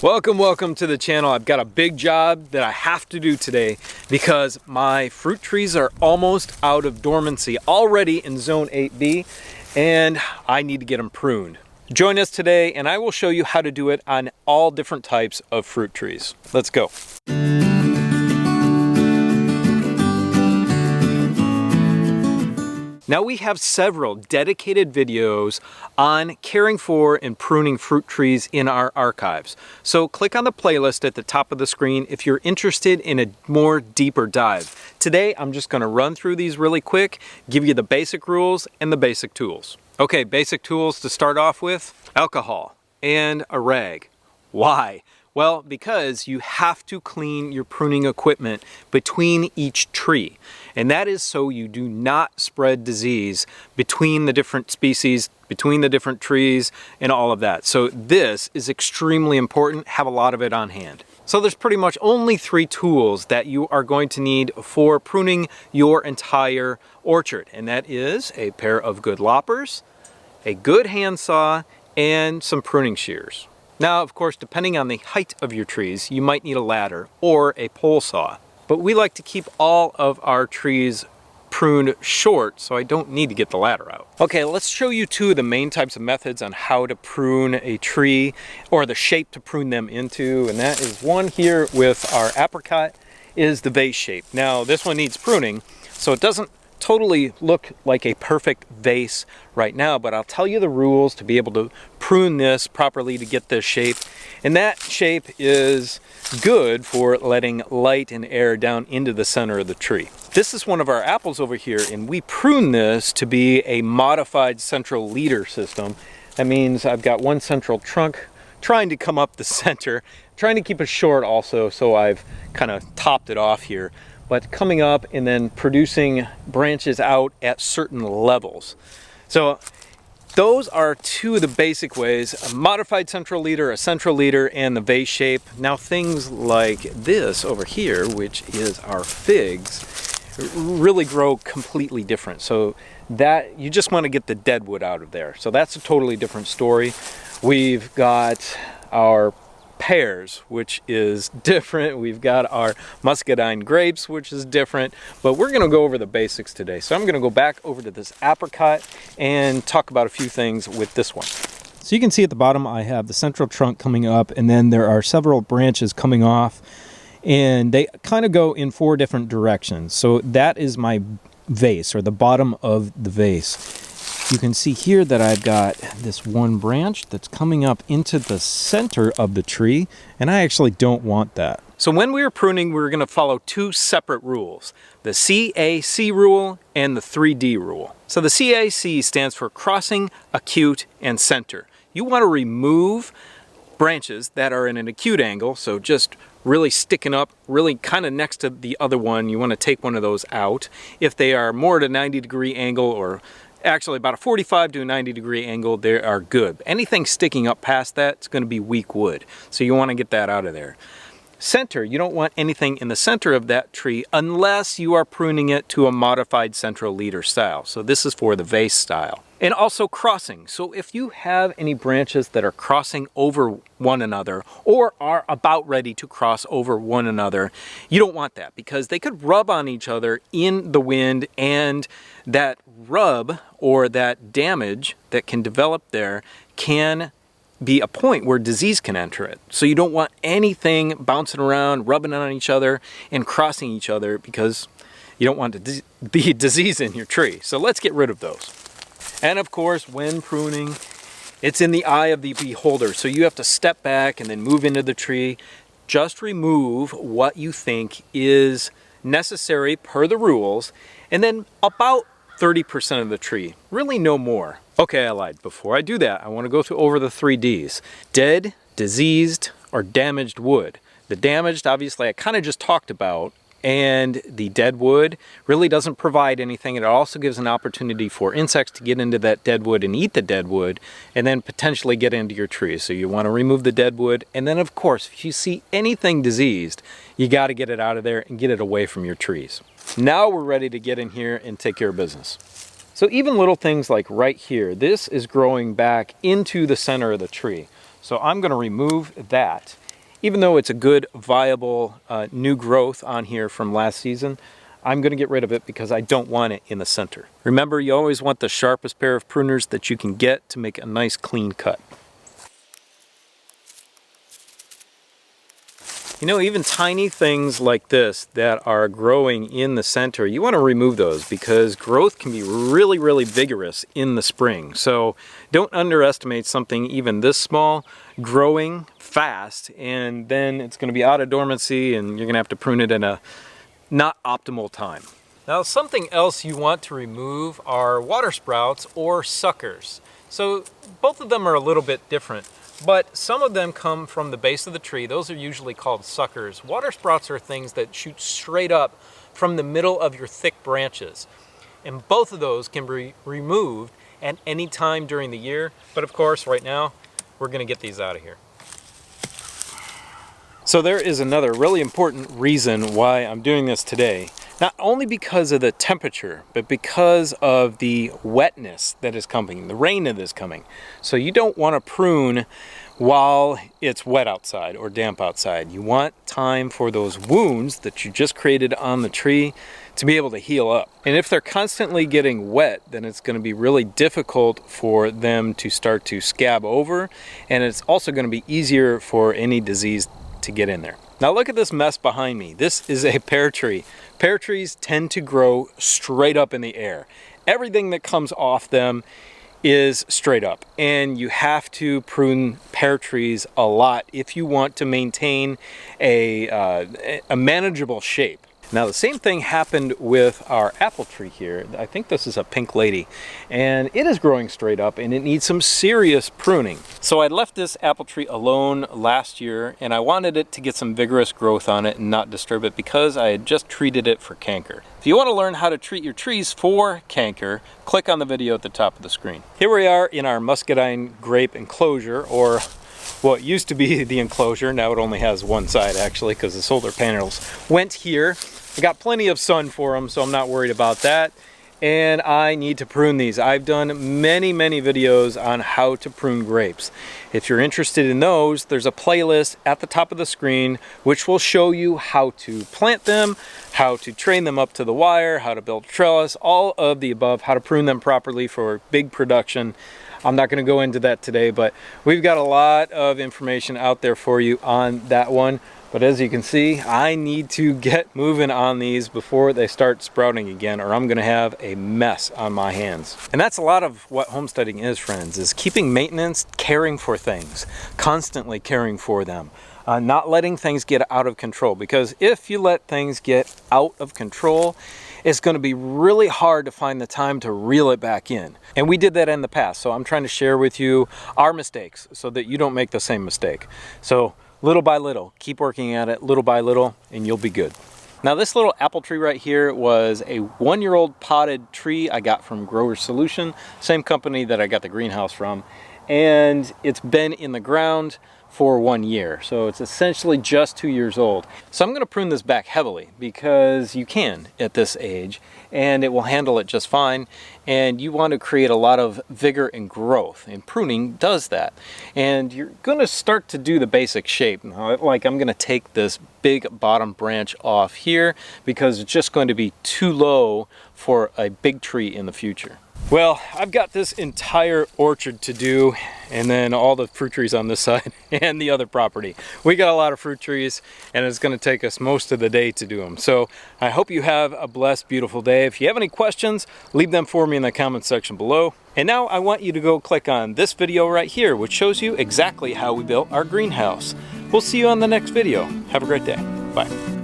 Welcome to the channel. I've got a big job that I have to do today because my fruit trees are almost out of dormancy, already in zone 8B, and I need to get them pruned. Join us today and I will show you how to do it on all different types of fruit trees. Let's go. Now we have several dedicated videos on caring for and pruning fruit trees in our archives. So click on the playlist at the top of the screen if you're interested in a more deeper dive. Today I'm just going to run through these really quick, give you the basic rules and the basic tools. Okay, basic tools to start off with: alcohol and a rag. Why? Well, because you have to clean your pruning equipment between each tree. And that is so you do not spread disease between the different species, between the different trees, and all of that. So this is extremely important. Have a lot of it on hand. So there's pretty much only 3 tools that you are going to need for pruning your entire orchard. And that is a pair of good loppers, a good handsaw, and some pruning shears. Now, of course, depending on the height of your trees, you might need a ladder or a pole saw. But we like to keep all of our trees pruned short, so I don't need to get the ladder out. Okay, let's show you 2 of the main types of methods on how to prune a tree, or the shape to prune them into. And that is one here with our apricot is the vase shape. Now, this one needs pruning, so it doesn't totally look like a perfect vase right now, but I'll tell you the rules to be able to prune this properly to get this shape. And that shape is good for letting light and air down into the center of the tree. This is one of our apples over here, and we prune this to be a modified central leader system. That means I've got one central trunk trying to come up the center, trying to keep it short also, so I've kind of topped it off here, but coming up and then producing branches out at certain levels. So those are 2 of the basic ways: a modified central leader, a central leader, and the vase shape. Now things like this over here, which is our figs, really grow completely different. So that you just want to get the dead wood out of there. So that's a totally different story. We've got our pears, which is different. We've got our muscadine grapes, which is different, but we're going to go over the basics today. So I'm going to go back over to this apricot and talk about a few things with this one. So you can see at the bottom I have the central trunk coming up, and then there are several branches coming off, and they kind of go in 4 different directions. So that is my vase, or the bottom of the vase. You can see here that I've got this one branch that's coming up into the center of the tree, and I actually don't want that. So when we were pruning, we were going to follow 2 separate rules: the CAC rule and the 3D rule. So the CAC stands for crossing, acute, and center. You want to remove branches that are in an acute angle, so just really sticking up, really kind of next to the other one. You want to take one of those out. If they are more at a 90-degree angle, or actually about a 45 to a 90-degree angle, they are good. Anything sticking up past that, it's going to be weak wood. So you want to get that out of there. Center, you don't want anything in the center of that tree unless you are pruning it to a modified central leader style. So this is for the vase style. And also crossing. So if you have any branches that are crossing over one another or are about ready to cross over one another, you don't want that, because they could rub on each other in the wind, and that rub or that damage that can develop there can be a point where disease can enter it. So you don't want anything bouncing around, rubbing on each other, and crossing each other, because you don't want to be disease in your tree. So let's get rid of those. And of course, when pruning, it's in the eye of the beholder. So you have to step back and then move into the tree. Just remove what you think is necessary per the rules, and then about 30% of the tree, really no more. Okay, I lied. Before I do that, I want to go over the 3 Ds: dead, diseased, or damaged wood. The damaged, obviously, I kind of just talked about, and the dead wood really doesn't provide anything. It also gives an opportunity for insects to get into that dead wood and eat the dead wood, and then potentially get into your trees. So you want to remove the dead wood, and then of course, if you see anything diseased, you got to get it out of there and get it away from your trees. Now we're ready to get in here and take care of business. So even little things like right here, this is growing back into the center of the tree. So I'm going to remove that. even though it's a good, viable new growth on here from last season, I'm going to get rid of it because I don't want it in the center. Remember, you always want the sharpest pair of pruners that you can get to make a nice clean cut. You know, even tiny things like this that are growing in the center, you want to remove those because growth can be really, really vigorous in the spring. So don't underestimate something even this small growing fast, and then it's going to be out of dormancy and you're going to have to prune it in a not optimal time. Now, something else you want to remove are water sprouts or suckers. So both of them are a little bit different, but some of them come from the base of the tree. Those are usually called suckers. Water sprouts are things that shoot straight up from the middle of your thick branches. And both of those can be removed at any time during the year. But of course, right now, we're gonna get these out of here. So there is another really important reason why I'm doing this today. Not only because of the temperature, but because of the wetness that is coming, the rain that is coming. So you don't want to prune while it's wet outside or damp outside. You want time for those wounds that you just created on the tree to be able to heal up. And if they're constantly getting wet, then it's going to be really difficult for them to start to scab over, and it's also going to be easier for any disease to get in there. Now look at this mess behind me. This is a pear tree. Pear trees tend to grow straight up in the air. Everything that comes off them is straight up, and you have to prune pear trees a lot if you want to maintain a manageable shape. Now the same thing happened with our apple tree here. I think this is a pink lady, and it is growing straight up and it needs some serious pruning. So I left this apple tree alone last year, and I wanted it to get some vigorous growth on it and not disturb it because I had just treated it for canker. If you want to learn how to treat your trees for canker, click on the video at the top of the screen. Here we are in our muscadine grape enclosure, or what used to be the enclosure. Now it only has one side actually because the solar panels went here. I got plenty of sun for them, so I'm not worried about that. And I need to prune these. I've done many videos on how to prune grapes. If you're interested in those, there's a playlist at the top of the screen which will show you how to plant them, how to train them up to the wire, how to build trellis, all of the above, how to prune them properly for big production. I'm not going to go into that today, but we've got a lot of information out there for you on that one. But as you can see, I need to get moving on these before they start sprouting again, or I'm going to have a mess on my hands. And that's a lot of what homesteading is, friends, is keeping maintenance, caring for things, constantly caring for them. Not letting things get out of control, because if you let things get out of control, it's going to be really hard to find the time to reel it back in. And we did that in the past, so I'm trying to share with you our mistakes so that you don't make the same mistake. So little by little, keep working at it, little by little, and you'll be good. Now this little apple tree right here was a 1-year-old potted tree I got from Grower Solution, same company that I got the greenhouse from, and it's been in the ground for 1 year. So it's essentially just 2 years old. So I'm going to prune this back heavily because you can at this age, and it will handle it just fine. And you want to create a lot of vigor and growth, and pruning does that. And you're going to start to do the basic shape. Like I'm going to take this big bottom branch off here because it's just going to be too low for a big tree in the future. Well, I've got this entire orchard to do, and then all the fruit trees on this side and the other property. We got a lot of fruit trees, and it's going to take us most of the day to do them. So I hope you have a blessed, beautiful day. If you have any questions, leave them for me in the comment section below. And now I want you to go click on this video right here, which shows you exactly how we built our greenhouse. We'll see you on the next video. Have a great day. Bye.